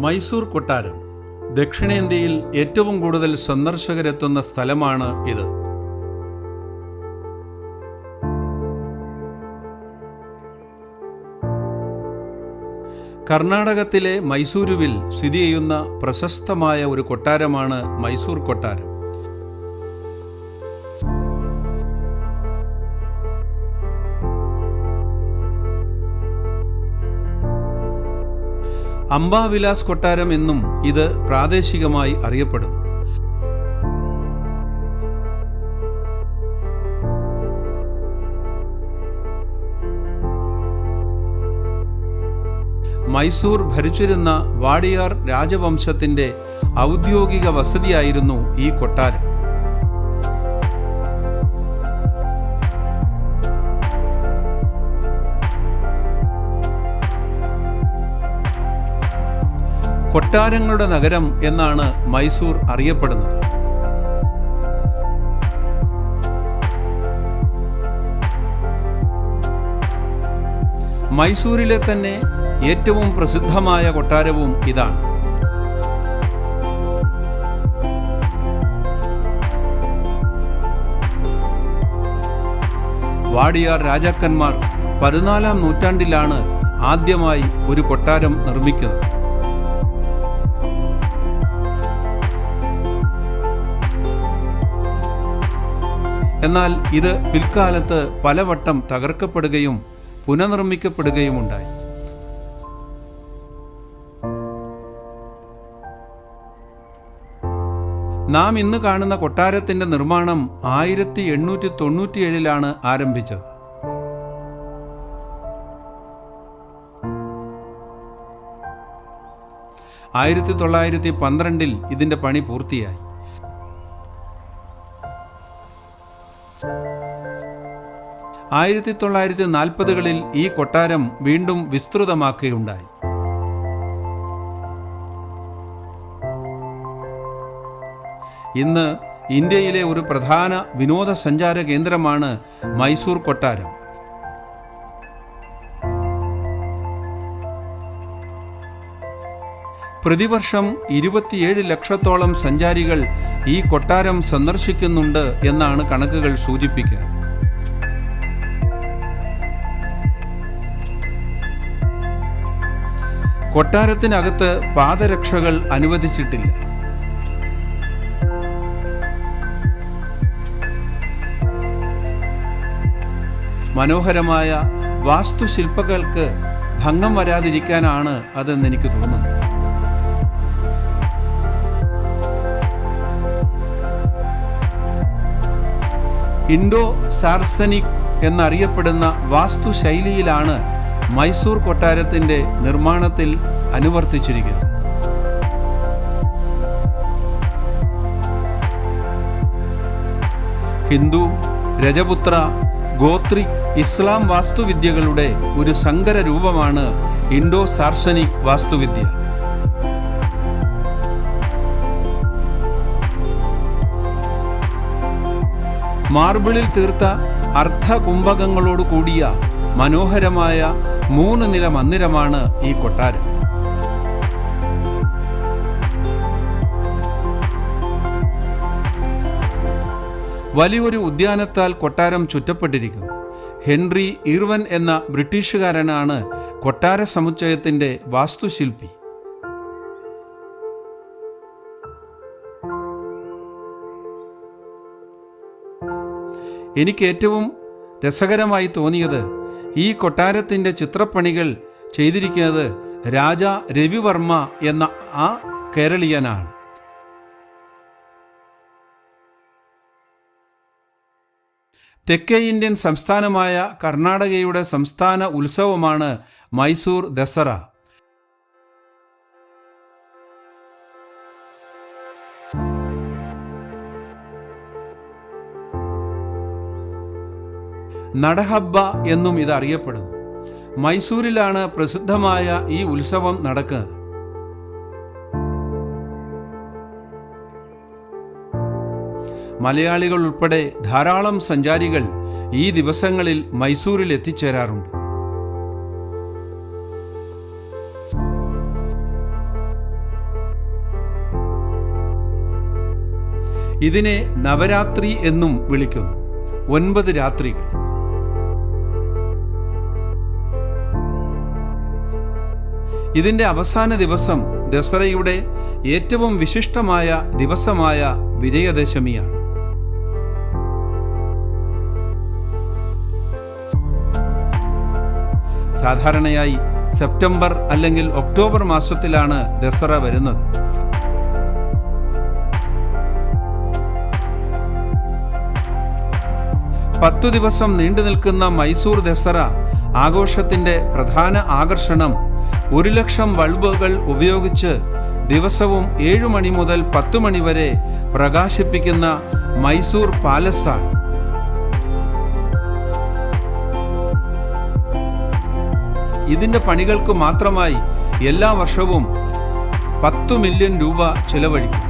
മൈസൂർ കൊട്ടാരം ദക്ഷിണേന്ത്യയിൽ ഏറ്റവും കൂടുതൽ സന്ദർശകരെത്തുന്ന സ്ഥലമാണ് ഇത്. കർണാടകത്തിലെ മൈസൂരുവിൽ സ്ഥിതി ചെയ്യുന്ന പ്രശസ്തമായ ഒരു കൊട്ടാരമാണ് മൈസൂർ കൊട്ടാരം. അംബാവിലാസ് കൊട്ടാരം എന്നും ഇത് പ്രാദേശികമായി അറിയപ്പെടുന്നു. മൈസൂർ ഭരിച്ചിരുന്ന വാഡിയാർ രാജവംശത്തിന്റെ ഔദ്യോഗിക വസതിയായിരുന്നു ഈ കൊട്ടാരം. കൊട്ടാരങ്ങളുടെ നഗരം എന്നാണ് മൈസൂർ അറിയപ്പെടുന്നത്. മൈസൂരിലെ തന്നെ ഏറ്റവും പ്രസിദ്ധമായ കൊട്ടാരവും ഇതാണ്. വാഡിയാർ രാജാക്കന്മാർ 14-ാം നൂറ്റാണ്ടിലാണ് ആദ്യമായി ഒരു കൊട്ടാരം നിർമ്മിക്കുന്നത്. എന്നാൽ ഇത് പിൽക്കാലത്ത് പലവട്ടം തകർക്കപ്പെടുകയും പുനർനിർമ്മിക്കപ്പെടുകയുമുണ്ടായി. നാം ഇന്ന് കാണുന്ന കൊട്ടാരത്തിന്റെ നിർമ്മാണം 1897 ആരംഭിച്ചത്. – 1912 ഇതിന്റെ പണി പൂർത്തിയായി. 1940 ഈ കൊട്ടാരം വീണ്ടും വിസ്തൃതമാക്കുകയുണ്ടായി. ഇന്ന് ഇന്ത്യയിലെ ഒരു പ്രധാന വിനോദസഞ്ചാര കേന്ദ്രമാണ് മൈസൂർ കൊട്ടാരം. പ്രതിവർഷം 27 ലക്ഷത്തോളം സഞ്ചാരികൾ ഈ കൊട്ടാരം സന്ദർശിക്കുന്നുണ്ട് എന്നാണ് കണക്കുകൾ സൂചിപ്പിക്കുക. കൊട്ടാരത്തിനകത്ത് പാദരക്ഷകൾ അനുവദിച്ചിട്ടില്ല. മനോഹരമായ വാസ്തുശില്പങ്ങൾക്ക് ഭംഗം വരാതിരിക്കാനാണ് അതെന്ന് എനിക്ക് തോന്നുന്നു. ഇൻഡോ സാർസനിക് എന്നറിയപ്പെടുന്ന വാസ്തുശൈലിയിലാണ് മൈസൂർ കൊട്ടാരത്തിന്റെ നിർമ്മാണത്തിൽ അനുവർത്തിച്ചിരിക്കുന്നത്. ഹിന്ദു, രജപുത്ര, ഗോത്രിക്, ഇസ്ലാം വാസ്തുവിദ്യകളുടെ ഒരു സങ്കര രൂപമാണ് ഇൻഡോ സാർസനിക് വാസ്തുവിദ്യ. മാർബിളിൽ തീർത്ത അർദ്ധകുംഭകങ്ങളോട് കൂടിയ മനോഹരമായ 3 നില മന്ദിരമാണ് ഈ കൊട്ടാരം. വലിയൊരു ഉദ്യാനത്താൽ കൊട്ടാരം ചുറ്റപ്പെട്ടിരിക്കുന്നു. ഹെൻറി ഇർവൻ എന്ന ബ്രിട്ടീഷുകാരനാണ് കൊട്ടാര സമുച്ചയത്തിന്റെ വാസ്തുശില്പി. എനിക്ക് ഏറ്റവും രസകരമായി തോന്നിയത് ഈ കൊട്ടാരത്തിന്റെ ചിത്രപ്പണികൾ ചെയ്തിരിക്കുന്നത് രാജാ രവിവർമ്മ എന്ന ആ കേരളീയനാണ്. തെക്കേ ഇന്ത്യൻ സംസ്ഥാനമായ കർണാടകയുടെ സംസ്ഥാന ഉത്സവമാണ് മൈസൂർ ദസറ. നടഹബ്ബ എന്നും ഇത് അറിയപ്പെടുന്നു. മൈസൂരിലാണ് പ്രസിദ്ധമായ ഈ ഉത്സവം നടക്കുന്നത്. മലയാളികൾ ഉൾപ്പെടെ ധാരാളം സഞ്ചാരികൾ ഈ ദിവസങ്ങളിൽ മൈസൂരിൽ എത്തിച്ചേരാറുണ്ട്. ഇതിനെ നവരാത്രി എന്നും വിളിക്കുന്നു. 9 രാത്രികൾ. ഇതിൻ്റെ അവസാന ദിവസം ദസറയുടെ ഏറ്റവും വിശിഷ്ടമായ ദിവസമായ വിജയദശമിയാണ്. സാധാരണയായി സെപ്റ്റംബർ അല്ലെങ്കിൽ ഒക്ടോബർ മാസത്തിലാണ് ദസറ വരുന്നത്. പത്തു ദിവസം നീണ്ടു നിൽക്കുന്ന മൈസൂർ ദസറ ആഘോഷത്തിന്റെ പ്രധാന ആകർഷണം 1,00,000 ബൾബുകൾ ഉപയോഗിച്ച് ദിവസവും 7 മണി മുതൽ 10 മണി വരെ പ്രകാശിപ്പിക്കുന്ന മൈസൂർ പാലസാണ്. ഇതിന്റെ പണികൾക്ക് മാത്രമായി എല്ലാ വർഷവും 10 മില്യൺ രൂപ ചെലവഴിക്കും.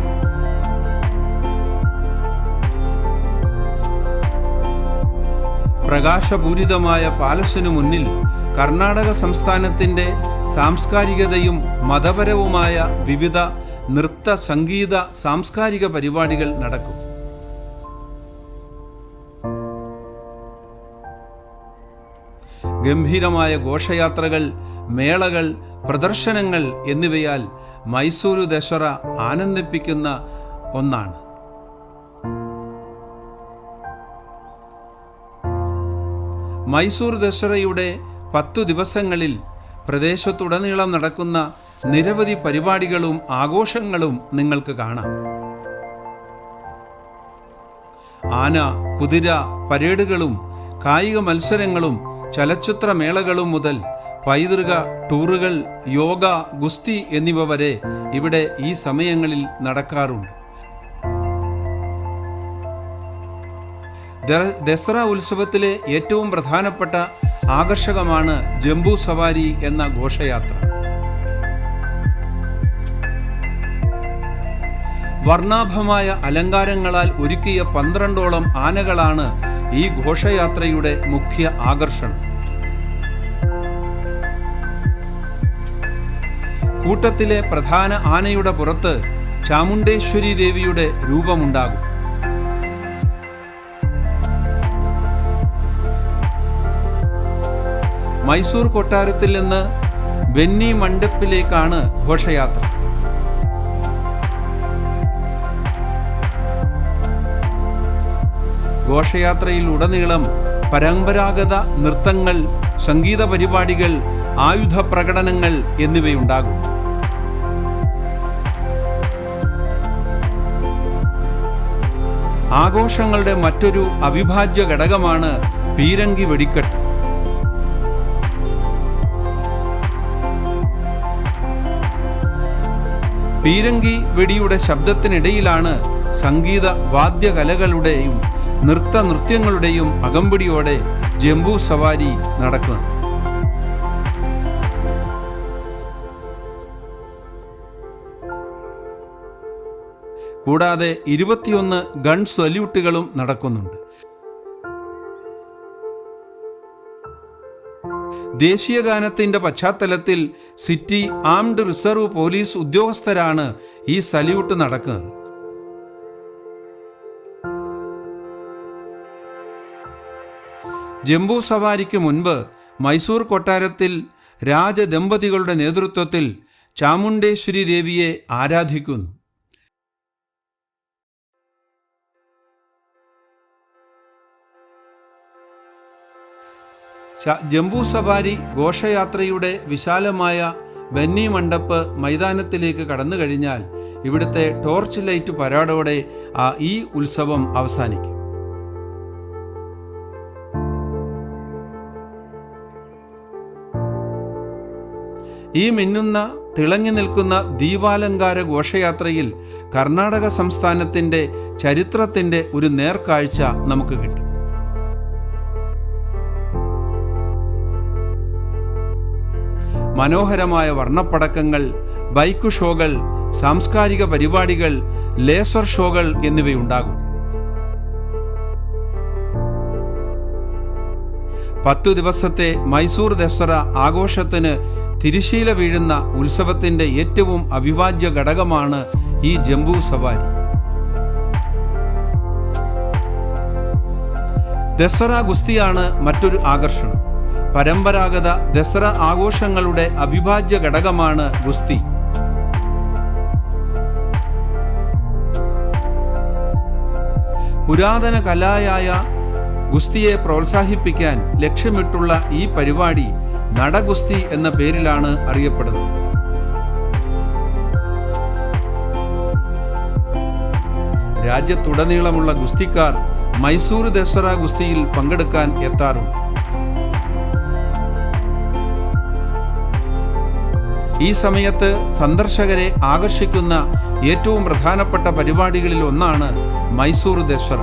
പ്രകാശപൂരിതമായ പാലസിനു മുന്നിൽ കർണാടക സംസ്ഥാനത്തിൻ്റെ സാംസ്കാരികതയും മതപരവുമായ വിവിധ നൃത്ത, സംഗീത, സാംസ്കാരിക പരിപാടികൾ നടക്കും. ഗംഭീരമായ ഘോഷയാത്രകൾ, മേളകൾ, പ്രദർശനങ്ങൾ എന്നിവയാൽ മൈസൂരു ദസറ ആനന്ദിപ്പിക്കുന്ന ഒന്നാണ്. മൈസൂർ ദസറയുടെ 10 ദിവസങ്ങളിൽ പ്രദേശത്തുടനീളം നടക്കുന്ന നിരവധി പരിപാടികളും ആഘോഷങ്ങളും നിങ്ങൾക്ക് കാണാം. ആന, കുതിര പരേഡുകളും കായിക മത്സരങ്ങളും ചലച്ചിത്രമേളകളും മുതൽ പൈതൃക ടൂറുകൾ, യോഗ, ഗുസ്തി എന്നിവ വരെ ഇവിടെ ഈ സമയങ്ങളിൽ നടക്കാറുണ്ട്. ദസറ ഉത്സവത്തിലെ ഏറ്റവും പ്രധാനപ്പെട്ട ആകർഷകമാണ് ജംബൂ സവാരി എന്ന ഘോഷയാത്ര. വർണ്ണാഭമായ അലങ്കാരങ്ങളാൽ ഒരുക്കിയ 12ഓളം ആനകളാണ് ഈ ഘോഷയാത്രയുടെ മുഖ്യ ആകർഷണം. കൂട്ടത്തിലെ പ്രധാന ആനയുടെ പുറത്ത് ചാമുണ്ടേശ്വരി ദേവിയുടെ രൂപമുണ്ടാകും. മൈസൂർ കൊട്ടാരത്തിൽ നിന്ന് ബെന്നി മണ്ഡപ്പിലേക്കാണ് ഘോഷയാത്ര. ഘോഷയാത്രയിൽ ഉടനീളം പരമ്പരാഗത നൃത്തങ്ങൾ, സംഗീത പരിപാടികൾ, ആയുധ പ്രകടനങ്ങൾ എന്നിവയുണ്ടാകും. ആഘോഷങ്ങളുടെ മറ്റൊരു അവിഭാജ്യ ഘടകമാണ് പീരങ്കി വെടിക്കെട്ട്. പീരങ്കി വെടിയുടെ ശബ്ദത്തിനിടയിലാണ് സംഗീത വാദ്യകലകളുടെയും നൃത്യങ്ങളുടെയും അകമ്പടിയോടെ ജംബൂ സവാരി നടക്കുന്നത്. കൂടാതെ 21 ഗൺ സല്യൂട്ടുകളും നടക്കുന്നുണ്ട്. ദേശീയഗാനത്തിന്റെ പശ്ചാത്തലത്തിൽ സിറ്റി ആംഡ് റിസർവ് പോലീസ് ഉദ്യോഗസ്ഥരാണ് ഈ സല്യൂട്ട് നടക്കുന്നത്. ജംബൂ സവാരിക്ക് മുൻപ് മൈസൂർ കൊട്ടാരത്തിൽ രാജദമ്പതികളുടെ നേതൃത്വത്തിൽ ചാമുണ്ടേശ്വരി ദേവിയെ ആരാധിക്കുന്നു. ജംബൂ സവാരി ഘോഷയാത്രയുടെ വിശാലമായ ബെന്നി മണ്ഡപ്പ് മൈതാനത്തിലേക്ക് കടന്നു കഴിഞ്ഞാൽ ഇവിടുത്തെ ടോർച്ച് ലൈറ്റ് പരാടോടെ ഈ ഉത്സവം അവസാനിക്കും. ഈ മിന്നുന്ന, തിളങ്ങി നിൽക്കുന്ന ദീപാലങ്കാര ഘോഷയാത്രയിൽ കർണാടക സംസ്ഥാനത്തിൻ്റെ ചരിത്രത്തിൻ്റെ ഒരു നേർക്കാഴ്ച നമുക്ക് കിട്ടും. മനോഹരമായ വർണ്ണപ്പടക്കങ്ങൾ, ബൈക്ക് ഷോകൾ, സാംസ്കാരിക പരിപാടികൾ, ലേസർ ഷോകൾ എന്നിവയുണ്ടാകും. 10 ദിവസത്തെ മൈസൂർ ദസറ ആഘോഷത്തിന് തിരശ്ശീല വീഴുന്ന ഉത്സവത്തിൻ്റെ ഏറ്റവും അവിഭാജ്യ ഘടകമാണ് ഈ ജംബൂ സവാരി. ദസറ ഗുസ്തിയാണ് മറ്റൊരു ആകർഷണം. പരമ്പരാഗത ദസറ ആഘോഷങ്ങളുടെ അവിഭാജ്യ ഘടകമാണ് ഗുസ്തി. പുരാതന കലയായ ഗുസ്തിയെ പ്രോത്സാഹിപ്പിക്കാൻ ലക്ഷ്യമിട്ടുള്ള ഈ പരിപാടി നടഗുസ്തി എന്ന പേരിലാണ് അറിയപ്പെടുന്നത്. രാജ്യത്തുടനീളമുള്ള ഗുസ്തിക്കാർ മൈസൂർ ദസറ ഗുസ്തിയിൽ പങ്കെടുക്കാൻ എത്താറുണ്ട്. ഈ സമയത്ത് സന്ദർശകരെ ആകർഷിക്കുന്ന ഏറ്റവും പ്രധാനപ്പെട്ട പരിപാടികളിൽ ഒന്നാണ് മൈസൂർ ദസറ.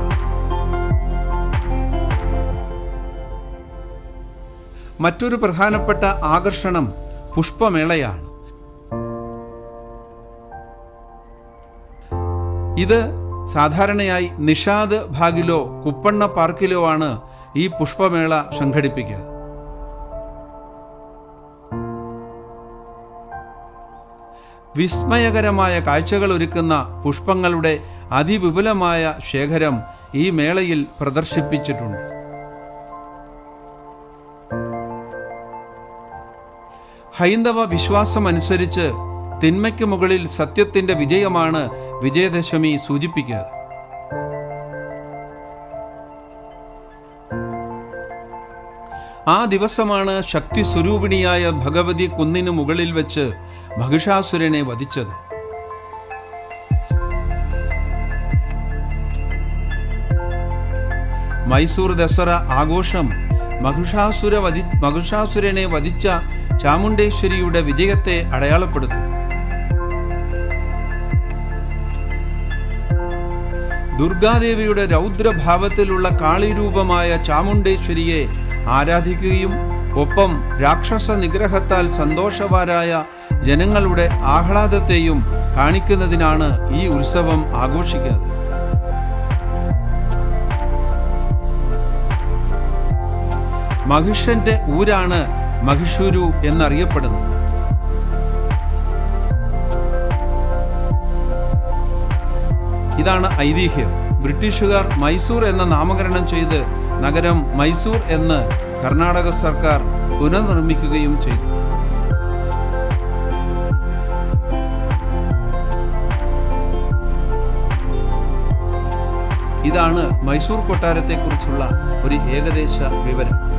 മറ്റൊരു പ്രധാനപ്പെട്ട ആകർഷണം പുഷ്പമേളയാണ്. ഇത് സാധാരണയായി നിഷാദ് ഭാഗിലോ കുപ്പണ്ണ പാർക്കിലോ ആണ് ഈ പുഷ്പമേള സംഘടിപ്പിക്കുക. വിസ്മയകരമായ കാഴ്ചകൾ ഒരുക്കുന്ന പുഷ്പങ്ങളുടെ അതിവിപുലമായ ശേഖരം ഈ മേളയിൽ പ്രദർശിപ്പിച്ചിട്ടുണ്ട്. ഹൈന്ദവ വിശ്വാസമനുസരിച്ച് തിന്മയ്ക്ക് മുകളിൽ സത്യത്തിന്റെ വിജയമാണ് വിജയദശമി സൂചിപ്പിക്കുക. ആ ദിവസമാണ് ശക്തി സ്വരൂപിണിയായ ഭഗവതി കുന്നിനു മുകളിൽ വെച്ച് മഹിഷാസുരനെ വധിച്ചത്. മൈസൂർ ദസറ ആഘോഷം മഹിഷാസുരനെ വധിച്ച ചാമുണ്ടേശ്വരിയുടെ വിജയത്തെ അടയാളപ്പെടുത്തും. ദുർഗാദേവിയുടെ രൗദ്രഭാവത്തിലുള്ള കാളിരൂപമായ ചാമുണ്ടേശ്വരിയെ ആരാധിക്കുകയും ഒപ്പം രാക്ഷസ നിഗ്രഹത്താൽ സന്തോഷവാരായ ജനങ്ങളുടെ ആഹ്ലാദത്തെയും കാണിക്കുന്നതിനാണ് ഈ ഉത്സവം ആഘോഷിക്കുന്നത്. മഹിഷന്റെ ഊരാണ് മഹിഷൂരു എന്നറിയപ്പെടുന്നത്. ഇതാണ് ഐതിഹ്യം. ബ്രിട്ടീഷുകാർ മൈസൂർ എന്ന നാമകരണം ചെയ്ത് നഗരം മൈസൂർ എന്ന് കർണാടക സർക്കാർ പുനർനിർമ്മിക്കുകയും ചെയ്തു. ഇതാണ് മൈസൂർ കൊട്ടാരത്തെക്കുറിച്ചുള്ള ഒരു ഏകദേശ വിവരം.